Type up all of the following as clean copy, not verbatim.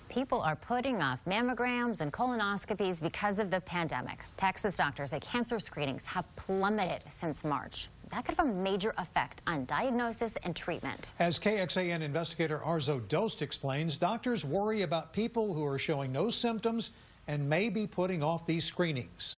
People are putting off mammograms and colonoscopies because of the pandemic. Texas doctors say cancer screenings have plummeted since March. That could have a major effect on diagnosis and treatment. As KXAN investigator Arzo Dost explains, doctors worry about people who are showing no symptoms and may be putting off these screenings.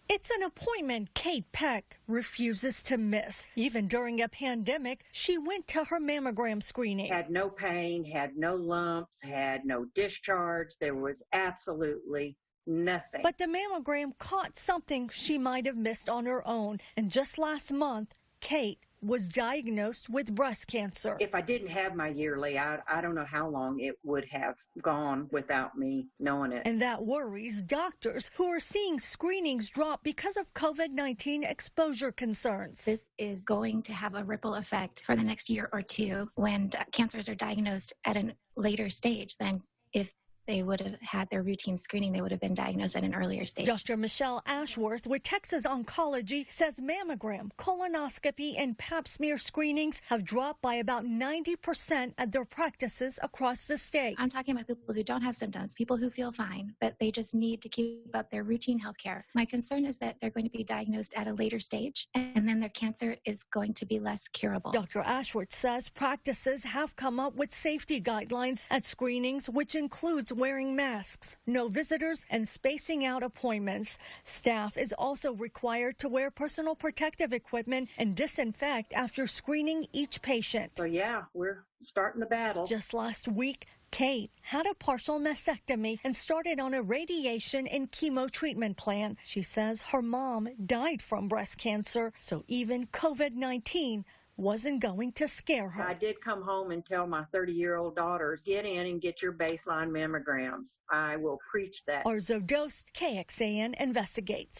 It's an appointment Kate Peck refuses to miss. Even during a pandemic, she went to her mammogram screening. Had no pain, had no lumps, had no discharge. There was absolutely nothing. But the mammogram caught something she might have missed on her own. And just last month, Kate was diagnosed with breast cancer. If I didn't have my yearly, I don't know how long it would have gone without me knowing it. And that worries doctors who are seeing screenings drop because of COVID-19 exposure concerns. This is going to have a ripple effect for the next year or two when cancers are diagnosed at a later stage than if they would have had their routine screening, they would have been diagnosed at an earlier stage. Dr. Michelle Ashworth with Texas Oncology says mammogram, colonoscopy, and pap smear screenings have dropped by about 90% at their practices across the state. I'm talking about people who don't have symptoms, people who feel fine, but they just need to keep up their routine health care. My concern is that they're going to be diagnosed at a later stage, and then their cancer is going to be less curable. Dr. Ashworth says practices have come up with safety guidelines at screenings, which includes wearing masks, no visitors, and spacing out appointments. Staff is also required to wear personal protective equipment and disinfect after screening each patient. So yeah, we're starting the battle. Just last week, Kate had a partial mastectomy and started on a radiation and chemo treatment plan. She says her mom died from breast cancer, so even COVID-19 wasn't going to scare her. I did come home and tell my 30-year-old daughters, get in and get your baseline mammograms. I will preach that. Arzo Dost, KXAN investigates.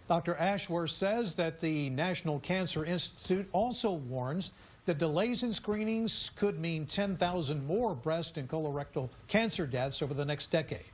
Dr. Ashworth says that the National Cancer Institute also warns that delays in screenings could mean 10,000 more breast and colorectal cancer deaths over the next decade.